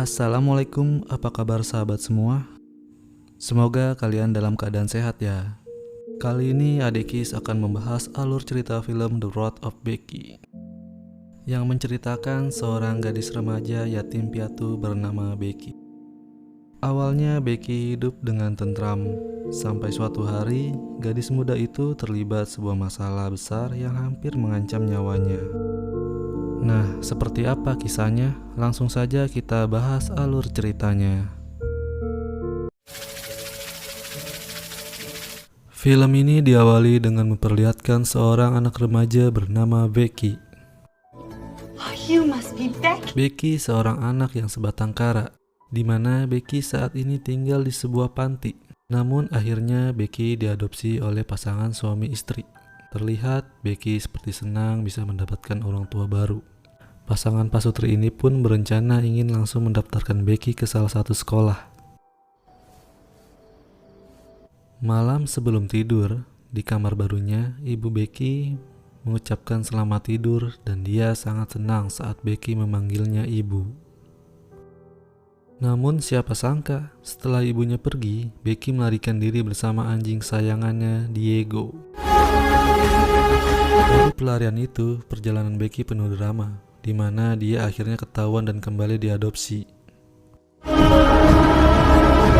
Assalamualaikum, apa kabar sahabat semua? Semoga kalian dalam keadaan sehat ya. Kali ini Adekis akan membahas alur cerita film The Road of Becky yang menceritakan seorang gadis remaja yatim piatu bernama Becky. Awalnya Becky hidup dengan tentram, sampai suatu hari gadis muda itu terlibat sebuah masalah besar yang hampir mengancam nyawanya. Nah, seperti apa kisahnya? Langsung saja kita bahas alur ceritanya. Film ini diawali dengan memperlihatkan seorang anak remaja bernama Becky. You must be Becky. Becky seorang anak yang sebatang kara, di mana Becky saat ini tinggal di sebuah panti. Namun akhirnya Becky diadopsi oleh pasangan suami istri. Terlihat Becky seperti senang bisa mendapatkan orang tua baru. Pasangan pasutri ini pun berencana ingin langsung mendaftarkan Becky ke salah satu sekolah. Malam sebelum tidur, di kamar barunya, ibu Becky mengucapkan selamat tidur dan dia sangat senang saat Becky memanggilnya ibu. Namun siapa sangka, setelah ibunya pergi, Becky melarikan diri bersama anjing sayangannya, Diego. Dari pelarian itu, perjalanan Becky penuh drama, di mana dia akhirnya ketahuan dan kembali diadopsi.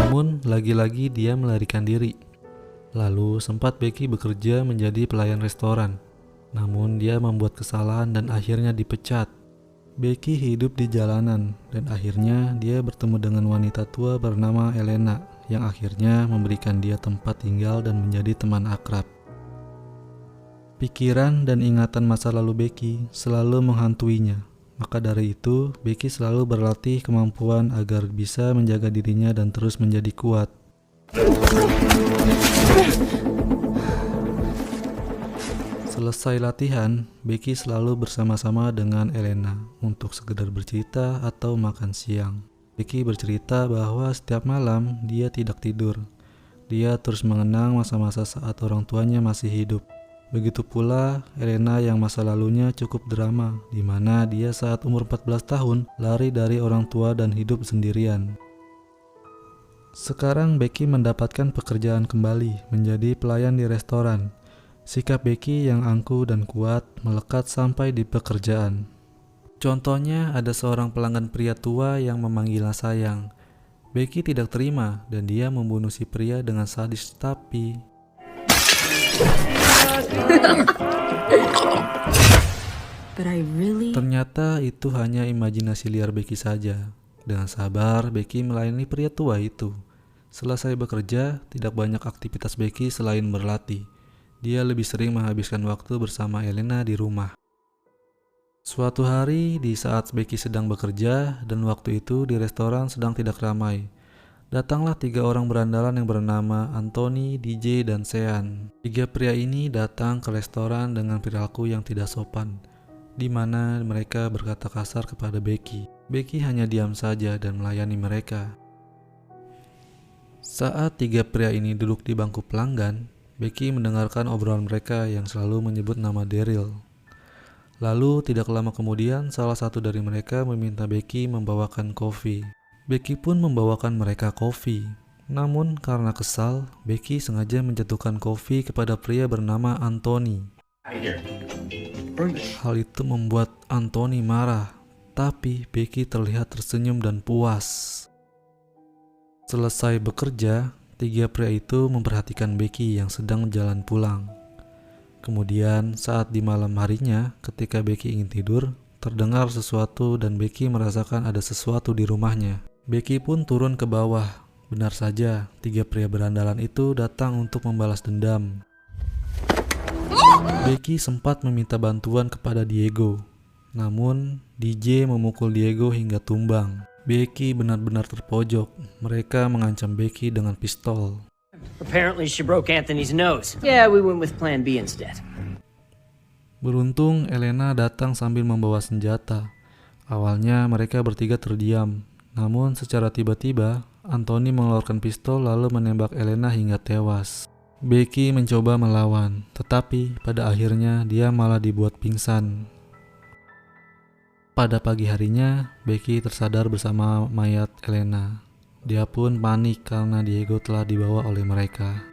Namun, lagi-lagi dia melarikan diri. Lalu sempat Becky bekerja menjadi pelayan restoran. Namun dia membuat kesalahan dan akhirnya dipecat. Becky hidup di jalanan dan akhirnya dia bertemu dengan wanita tua bernama Elena yang akhirnya memberikan dia tempat tinggal dan menjadi teman akrab. Pikiran dan ingatan masa lalu Becky selalu menghantuinya. Maka dari itu, Becky selalu berlatih kemampuan agar bisa menjaga dirinya dan terus menjadi kuat. Selesai latihan, Becky selalu bersama-sama dengan Elena untuk sekedar bercerita atau makan siang. Becky bercerita bahwa setiap malam dia tidak tidur. Dia terus mengenang masa-masa saat orang tuanya masih hidup. Begitu pula Elena yang masa lalunya cukup drama, di mana dia saat umur 14 tahun lari dari orang tua dan hidup sendirian. Sekarang Becky mendapatkan pekerjaan kembali menjadi pelayan di restoran. Sikap Becky yang angkuh dan kuat melekat sampai di pekerjaan. Contohnya ada seorang pelanggan pria tua yang memanggilnya sayang. Becky tidak terima dan dia membunuh si pria dengan sadis tapi... Ternyata itu hanya imajinasi liar Becky saja. Dengan sabar, Becky melayani pria tua itu. Selesai bekerja, tidak banyak aktivitas Becky selain berlatih. Dia lebih sering menghabiskan waktu bersama Elena di rumah. Suatu hari, di saat Becky sedang bekerja, dan waktu itu di restoran sedang tidak ramai, datanglah 3 orang berandalan yang bernama Anthony, DJ, dan Sean. 3 pria ini datang ke restoran dengan perilaku yang tidak sopan, di mana mereka berkata kasar kepada Becky. Becky hanya diam saja dan melayani mereka. Saat 3 pria ini duduk di bangku pelanggan, Becky mendengarkan obrolan mereka yang selalu menyebut nama Daryl. Lalu tidak lama kemudian salah satu dari mereka meminta Becky membawakan kopi. Becky pun membawakan mereka kopi. Namun karena kesal, Becky sengaja menjatuhkan kopi kepada pria bernama Anthony. Hal itu membuat Anthony marah, tapi Becky terlihat tersenyum dan puas. Selesai bekerja, 3 pria itu memperhatikan Becky yang sedang jalan pulang. Kemudian saat di malam harinya, ketika Becky ingin tidur, terdengar sesuatu dan Becky merasakan ada sesuatu di rumahnya. Becky pun turun ke bawah. Benar saja, 3 pria berandalan itu datang untuk membalas dendam. Becky sempat meminta bantuan kepada Diego. Namun, DJ memukul Diego hingga tumbang. Becky benar-benar terpojok. Mereka mengancam Becky dengan pistol. Apparently she broke Anthony's nose. Yeah, we went with plan B instead. Beruntung Elena datang sambil membawa senjata. Awalnya mereka bertiga terdiam. Namun secara tiba-tiba, Anthony mengeluarkan pistol lalu menembak Elena hingga tewas. Becky mencoba melawan, tetapi pada akhirnya dia malah dibuat pingsan. Pada pagi harinya, Becky tersadar bersama mayat Elena. Dia pun panik karena Diego telah dibawa oleh mereka.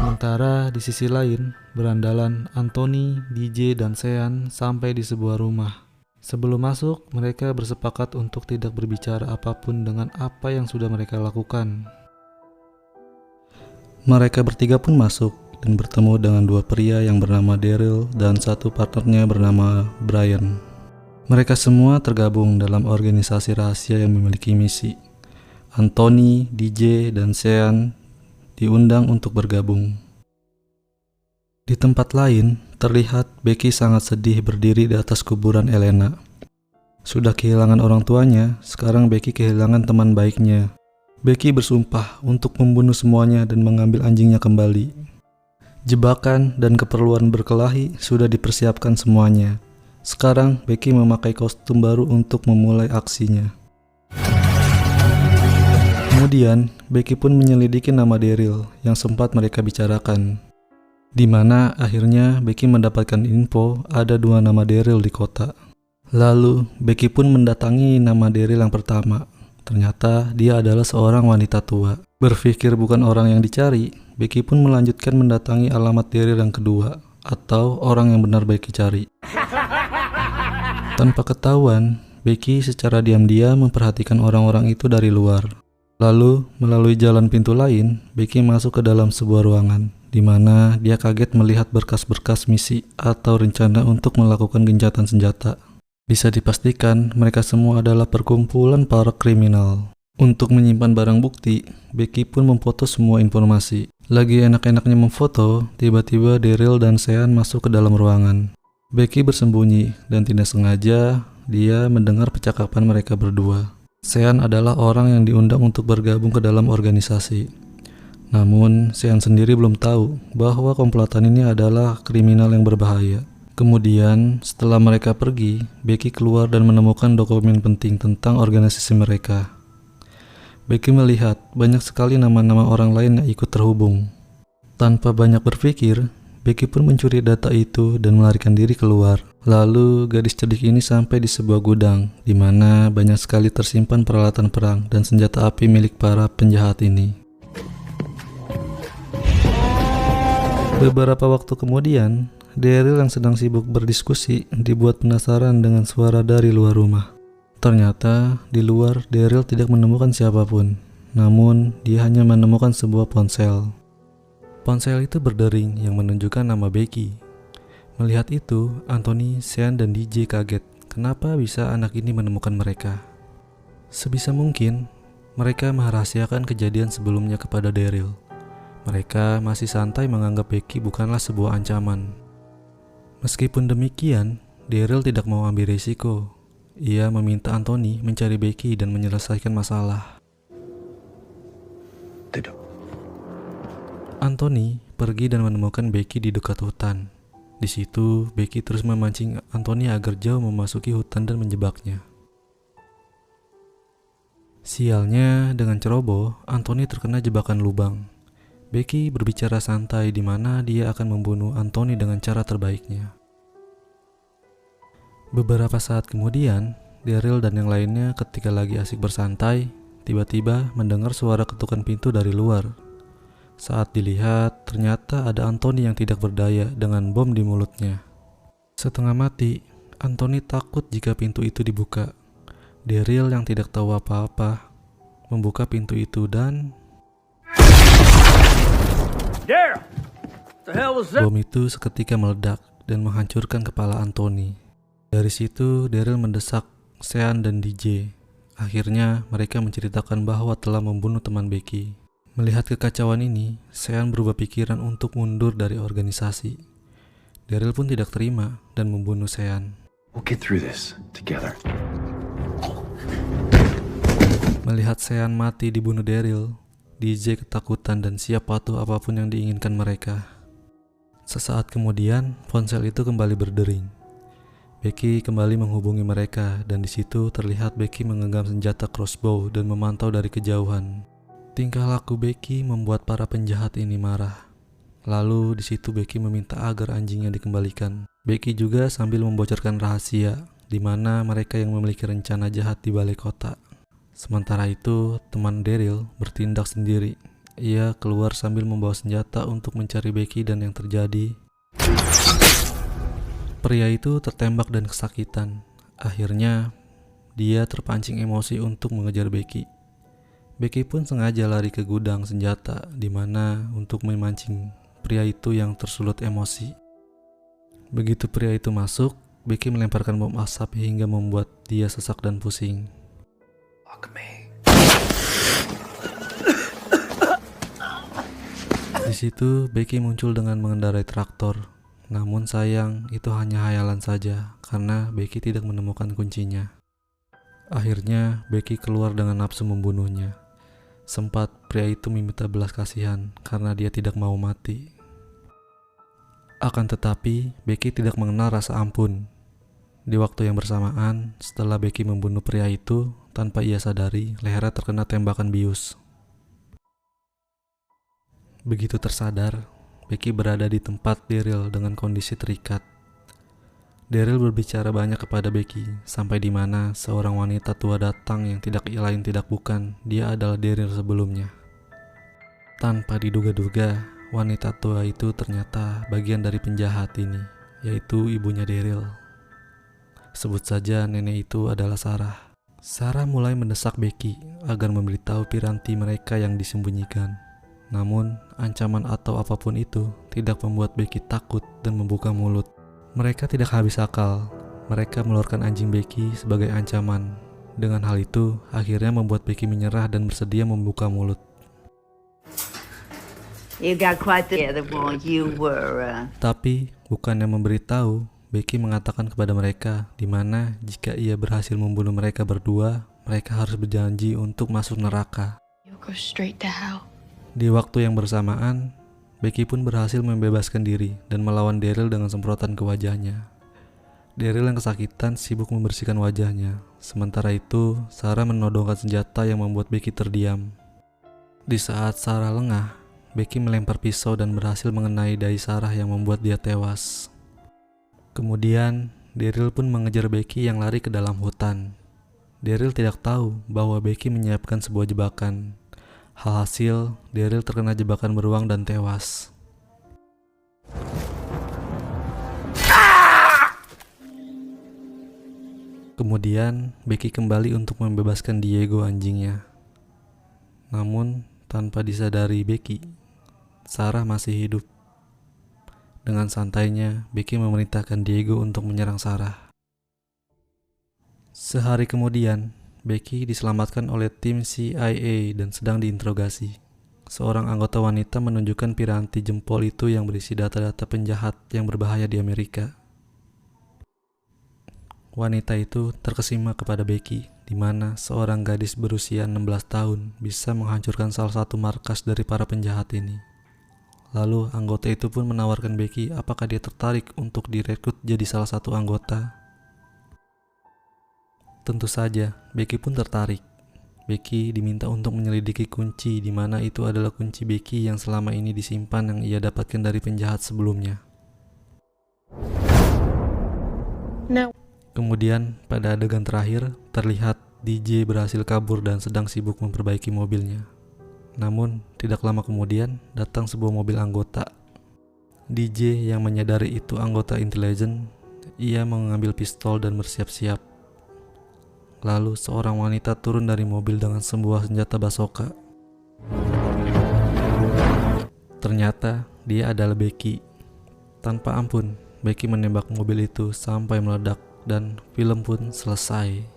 Sementara di sisi lain, berandalan Anthony, DJ, dan Sean sampai di sebuah rumah. Sebelum masuk, mereka bersepakat untuk tidak berbicara apapun dengan apa yang sudah mereka lakukan. Mereka bertiga pun masuk dan bertemu dengan dua pria yang bernama Daryl dan satu partnernya bernama Brian. Mereka semua tergabung dalam organisasi rahasia yang memiliki misi. Anthony, DJ, dan Sean diundang untuk bergabung. Di tempat lain, terlihat Becky sangat sedih berdiri di atas kuburan Elena. Sudah kehilangan orang tuanya, sekarang Becky kehilangan teman baiknya. Becky bersumpah untuk membunuh semuanya dan mengambil anjingnya kembali. Jebakan dan keperluan berkelahi sudah dipersiapkan semuanya. Sekarang Becky memakai kostum baru untuk memulai aksinya. Kemudian, Becky pun menyelidiki nama Daryl yang sempat mereka bicarakan. Di mana akhirnya Becky mendapatkan info ada 2 nama Daryl di kota. Lalu, Becky pun mendatangi nama Daryl yang pertama. Ternyata dia adalah seorang wanita tua. Berpikir bukan orang yang dicari, Becky pun melanjutkan mendatangi alamat Daryl yang kedua, atau orang yang benar Becky cari. Tanpa ketahuan, Becky secara diam-diam memperhatikan orang-orang itu dari luar. Lalu, melalui jalan pintu lain, Becky masuk ke dalam sebuah ruangan, di mana dia kaget melihat berkas-berkas misi atau rencana untuk melakukan gencatan senjata. Bisa dipastikan mereka semua adalah perkumpulan para kriminal. Untuk menyimpan barang bukti, Becky pun memfoto semua informasi. Lagi enak-enaknya memfoto, tiba-tiba Daryl dan Sean masuk ke dalam ruangan. Becky bersembunyi dan tidak sengaja dia mendengar percakapan mereka berdua. Sean adalah orang yang diundang untuk bergabung ke dalam organisasi. Namun, Sean sendiri belum tahu bahwa komplotan ini adalah kriminal yang berbahaya. Kemudian, setelah mereka pergi, Becky keluar dan menemukan dokumen penting tentang organisasi mereka. Becky melihat banyak sekali nama-nama orang lain yang ikut terhubung. Tanpa banyak berpikir, Becky pun mencuri data itu dan melarikan diri keluar. Lalu, gadis cerdik ini sampai di sebuah gudang, di mana banyak sekali tersimpan peralatan perang dan senjata api milik para penjahat ini. Beberapa waktu kemudian, Daryl yang sedang sibuk berdiskusi dibuat penasaran dengan suara dari luar rumah. Ternyata di luar Daryl tidak menemukan siapapun, namun dia hanya menemukan sebuah ponsel. Ponsel itu berdering yang menunjukkan nama Becky. Melihat itu, Anthony, Sean, dan DJ kaget kenapa bisa anak ini menemukan mereka. Sebisa mungkin, mereka merahasiakan kejadian sebelumnya kepada Daryl. Mereka masih santai menganggap Becky bukanlah sebuah ancaman. Meskipun demikian, Daryl tidak mau ambil risiko. Ia meminta Anthony mencari Becky dan menyelesaikan masalah. Anthony pergi dan menemukan Becky di dekat hutan. Di situ, Becky terus memancing Anthony agar jauh memasuki hutan dan menjebaknya. Sialnya, dengan ceroboh, Anthony terkena jebakan lubang. Becky berbicara santai di mana dia akan membunuh Anthony dengan cara terbaiknya. Beberapa saat kemudian, Daryl dan yang lainnya ketika lagi asik bersantai, tiba-tiba mendengar suara ketukan pintu dari luar. Saat dilihat, ternyata ada Anthony yang tidak berdaya dengan bom di mulutnya. Setengah mati, Anthony takut jika pintu itu dibuka. Daryl yang tidak tahu apa-apa membuka pintu itu dan bom itu seketika meledak dan menghancurkan kepala Anthony. Dari situ, Daryl mendesak Sean dan DJ. Akhirnya, mereka menceritakan bahwa telah membunuh teman Becky. Melihat kekacauan ini, Sean berubah pikiran untuk mundur dari organisasi. Daryl pun tidak terima dan membunuh Sean. We'll get through this together. Melihat Sean mati dibunuh Daryl, DJ ketakutan dan siap patuh apapun yang diinginkan mereka. Sesaat kemudian, ponsel itu kembali berdering. Becky kembali menghubungi mereka dan di situ terlihat Becky menggenggam senjata crossbow dan memantau dari kejauhan. Tingkah laku Becky membuat para penjahat ini marah. Lalu di situ Becky meminta agar anjingnya dikembalikan. Becky juga sambil membocorkan rahasia di mana mereka yang memiliki rencana jahat di balai kota. Sementara itu, teman Daryl bertindak sendiri. Ia keluar sambil membawa senjata untuk mencari Becky dan yang terjadi. Pria itu tertembak dan kesakitan. Akhirnya, dia terpancing emosi untuk mengejar Becky. Becky pun sengaja lari ke gudang senjata di mana untuk memancing pria itu yang tersulut emosi. Begitu pria itu masuk, Becky melemparkan bom asap hingga membuat dia sesak dan pusing. Fuck me. Di situ, Becky muncul dengan mengendarai traktor. Namun sayang, itu hanya hayalan saja karena Becky tidak menemukan kuncinya. Akhirnya, Becky keluar dengan nafsu membunuhnya. Sempat pria itu meminta belas kasihan karena dia tidak mau mati. Akan tetapi, Becky tidak mengenal rasa ampun. Di waktu yang bersamaan, setelah Becky membunuh pria itu, tanpa ia sadari, lehernya terkena tembakan bius. Begitu tersadar, Becky berada di tempat Daryl dengan kondisi terikat. Daryl berbicara banyak kepada Becky, sampai di mana seorang wanita tua datang yang tidak lain tidak bukan, dia adalah Daryl sebelumnya. Tanpa diduga-duga, wanita tua itu ternyata bagian dari penjahat ini, yaitu ibunya Daryl. Sebut saja nenek itu adalah Sarah. Sarah mulai mendesak Becky agar memberitahu piranti mereka yang disembunyikan. Namun, ancaman atau apapun itu tidak membuat Becky takut dan membuka mulut. Mereka tidak habis akal. Mereka mengeluarkan anjing Becky sebagai ancaman. Dengan hal itu, akhirnya membuat Becky menyerah dan bersedia membuka mulut. You got quite the boy you were. Tapi, bukannya memberitahu, Becky mengatakan kepada mereka di mana jika ia berhasil membunuh mereka berdua, mereka harus berjanji untuk masuk neraka. You'll go straight to hell. Di waktu yang bersamaan, Becky pun berhasil membebaskan diri dan melawan Daryl dengan semprotan ke wajahnya. Daryl yang kesakitan sibuk membersihkan wajahnya. Sementara itu, Sarah menodongkan senjata yang membuat Becky terdiam. Di saat Sarah lengah, Becky melempar pisau dan berhasil mengenai dahi Sarah yang membuat dia tewas. Kemudian, Daryl pun mengejar Becky yang lari ke dalam hutan. Daryl tidak tahu bahwa Becky menyiapkan sebuah jebakan. Hasil, Daryl terkena jebakan beruang dan tewas. Kemudian, Becky kembali untuk membebaskan Diego anjingnya. Namun, tanpa disadari Becky, Sarah masih hidup. Dengan santainya, Becky memerintahkan Diego untuk menyerang Sarah. Sehari kemudian, Becky diselamatkan oleh tim CIA dan sedang diinterogasi. Seorang anggota wanita menunjukkan piranti jempol itu yang berisi data-data penjahat yang berbahaya di Amerika. Wanita itu terkesima kepada Becky, di mana seorang gadis berusia 16 tahun bisa menghancurkan salah satu markas dari para penjahat ini. Lalu anggota itu pun menawarkan Becky apakah dia tertarik untuk direkrut jadi salah satu anggota. Tentu saja, Becky pun tertarik. Becky diminta untuk menyelidiki kunci di mana itu adalah kunci Becky yang selama ini disimpan yang ia dapatkan dari penjahat sebelumnya. No. Kemudian, pada adegan terakhir, terlihat DJ berhasil kabur dan sedang sibuk memperbaiki mobilnya. Namun, tidak lama kemudian datang sebuah mobil anggota. DJ yang menyadari itu anggota intelijen, ia mengambil pistol dan bersiap-siap. Lalu seorang wanita turun dari mobil dengan sebuah senjata basoka. Ternyata dia adalah Becky. Tanpa ampun, Becky menembak mobil itu sampai meledak dan film pun selesai.